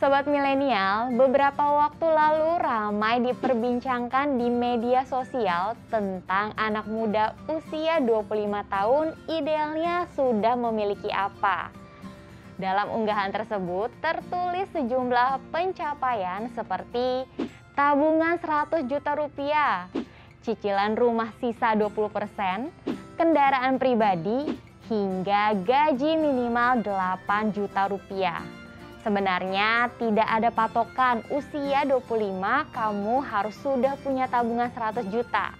Sobat milenial, beberapa waktu lalu ramai diperbincangkan di media sosial tentang anak muda usia 25 tahun idealnya sudah memiliki apa. Dalam unggahan tersebut tertulis sejumlah pencapaian seperti tabungan 100 juta rupiah, cicilan rumah sisa 20%, kendaraan pribadi, hingga gaji minimal 8 juta rupiah. Sebenarnya tidak ada patokan usia 25 kamu harus sudah punya tabungan 100 juta.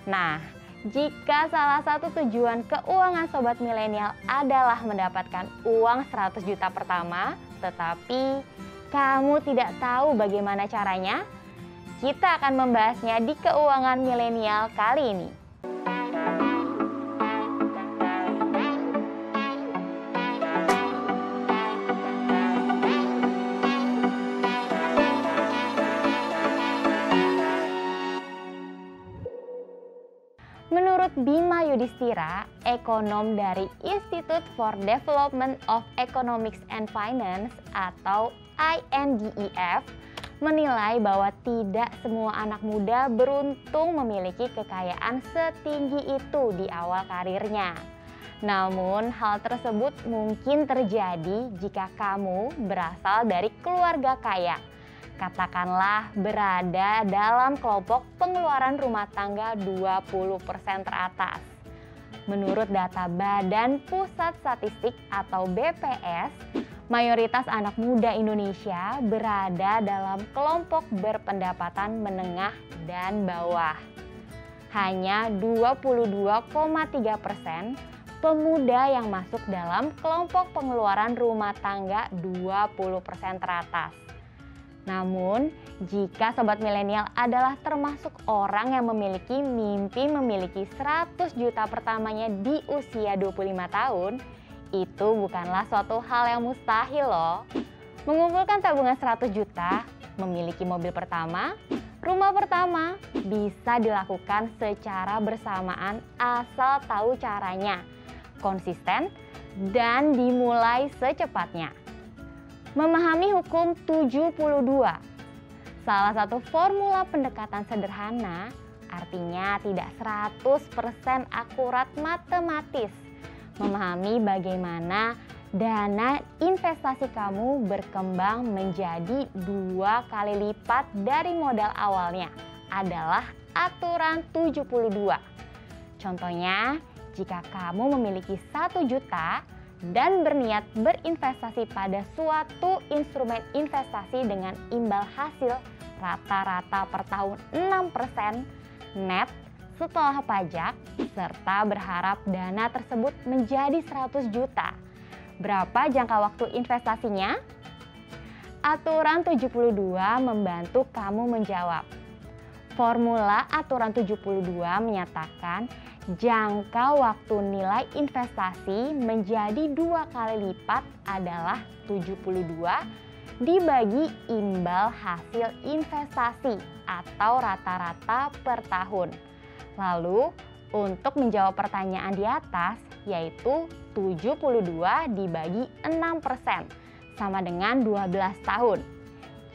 Nah, jika salah satu tujuan keuangan sobat milenial adalah mendapatkan uang 100 juta pertama, tetapi kamu tidak tahu bagaimana caranya, kita akan membahasnya di keuangan milenial kali ini. Menurut Bima Yudhistira, ekonom dari Institute for Development of Economics and Finance atau INDEF, menilai bahwa tidak semua anak muda beruntung memiliki kekayaan setinggi itu di awal karirnya. Namun, hal tersebut mungkin terjadi jika kamu berasal dari keluarga kaya. Katakanlah berada dalam kelompok pengeluaran rumah tangga 20% teratas. Menurut data Badan Pusat Statistik atau BPS, mayoritas anak muda Indonesia berada dalam kelompok berpendapatan menengah dan bawah. Hanya 22,3% pemuda yang masuk dalam kelompok pengeluaran rumah tangga 20% teratas. Namun, jika sobat milenial adalah termasuk orang yang memiliki mimpi memiliki 100 juta pertamanya di usia 25 tahun, itu bukanlah suatu hal yang mustahil loh. Mengumpulkan tabungan 100 juta, memiliki mobil pertama, rumah pertama, bisa dilakukan secara bersamaan asal tahu caranya, konsisten, dan dimulai secepatnya. Memahami hukum 72, salah satu formula pendekatan sederhana, artinya tidak 100% akurat matematis. Memahami bagaimana dana investasi kamu berkembang menjadi 2 kali lipat dari modal awalnya adalah aturan 72. Contohnya, jika kamu memiliki 1 juta, dan berniat berinvestasi pada suatu instrumen investasi dengan imbal hasil rata-rata per tahun 6% net setelah pajak, serta berharap dana tersebut menjadi 100 juta. Berapa jangka waktu investasinya? Aturan 72 membantu kamu menjawab. Formula aturan 72 menyatakan jangka waktu nilai investasi menjadi 2 kali lipat adalah 72 dibagi imbal hasil investasi atau rata-rata per tahun. Lalu, untuk menjawab pertanyaan di atas, yaitu 72 dibagi 6% sama dengan 12 tahun.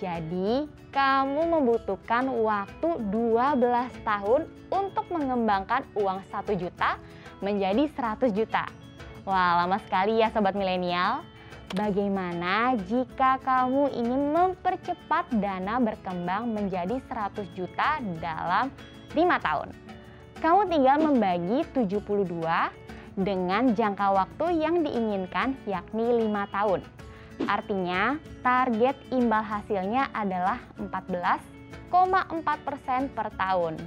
Jadi, kamu membutuhkan waktu 12 tahun untuk mengembangkan uang 1 juta menjadi 100 juta. Wah, lama sekali ya sobat milenial. Bagaimana jika kamu ingin mempercepat dana berkembang menjadi 100 juta dalam 5 tahun? Kamu tinggal membagi 72 dengan jangka waktu yang diinginkan yakni 5 tahun. Artinya, target imbal hasilnya adalah 14,4% per tahun.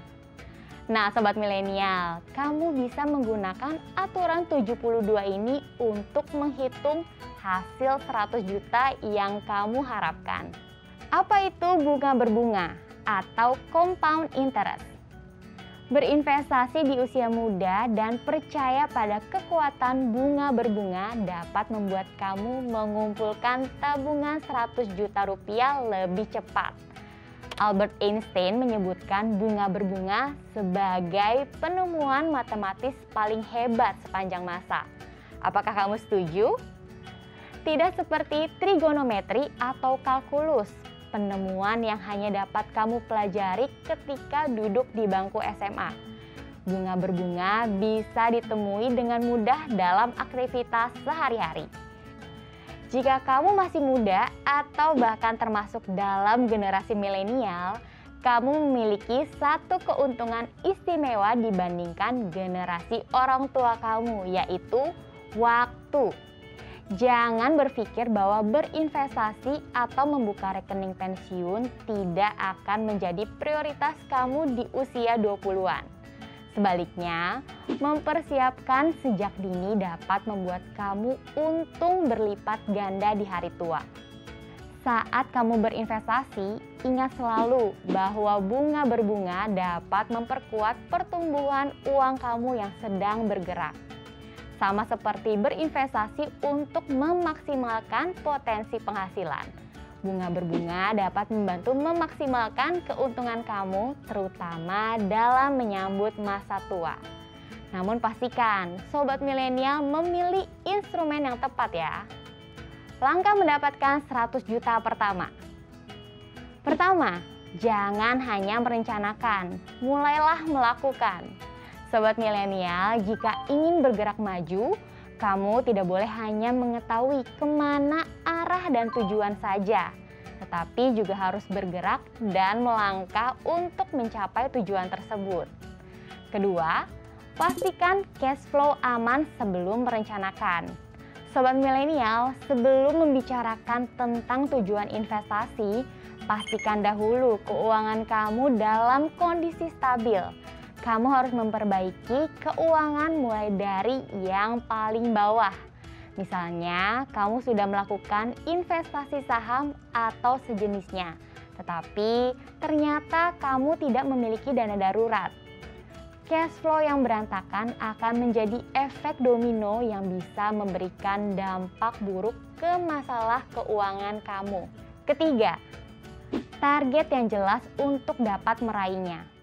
Nah, sobat milenial, kamu bisa menggunakan aturan 72 ini untuk menghitung hasil 100 juta yang kamu harapkan. Apa itu bunga berbunga atau compound interest? Berinvestasi di usia muda dan percaya pada kekuatan bunga berbunga dapat membuat kamu mengumpulkan tabungan 100 juta rupiah lebih cepat. Albert Einstein menyebutkan bunga berbunga sebagai penemuan matematis paling hebat sepanjang masa. Apakah kamu setuju? Tidak seperti trigonometri atau kalkulus, penemuan yang hanya dapat kamu pelajari ketika duduk di bangku SMA. Bunga berbunga bisa ditemui dengan mudah dalam aktivitas sehari-hari. Jika kamu masih muda atau bahkan termasuk dalam generasi milenial, kamu memiliki satu keuntungan istimewa dibandingkan generasi orang tua kamu, yaitu waktu. Jangan berpikir bahwa berinvestasi atau membuka rekening pensiun tidak akan menjadi prioritas kamu di usia 20-an. Sebaliknya, mempersiapkan sejak dini dapat membuat kamu untung berlipat ganda di hari tua. Saat kamu berinvestasi, ingat selalu bahwa bunga berbunga dapat memperkuat pertumbuhan uang kamu yang sedang bergerak. Sama seperti berinvestasi untuk memaksimalkan potensi penghasilan. Bunga berbunga dapat membantu memaksimalkan keuntungan kamu, terutama dalam menyambut masa tua. Namun pastikan, sobat milenial memilih instrumen yang tepat ya. Langkah mendapatkan 100 juta pertama. Pertama, jangan hanya merencanakan, mulailah melakukan. Sobat milenial, jika ingin bergerak maju, kamu tidak boleh hanya mengetahui kemana arah dan tujuan saja, tetapi juga harus bergerak dan melangkah untuk mencapai tujuan tersebut. Kedua, pastikan cash flow aman sebelum merencanakan. Sobat milenial, sebelum membicarakan tentang tujuan investasi, pastikan dahulu keuangan kamu dalam kondisi stabil. Kamu harus memperbaiki keuangan mulai dari yang paling bawah. Misalnya, kamu sudah melakukan investasi saham atau sejenisnya, tetapi ternyata kamu tidak memiliki dana darurat. Cash flow yang berantakan akan menjadi efek domino yang bisa memberikan dampak buruk ke masalah keuangan kamu. Ketiga, target yang jelas untuk dapat meraihnya.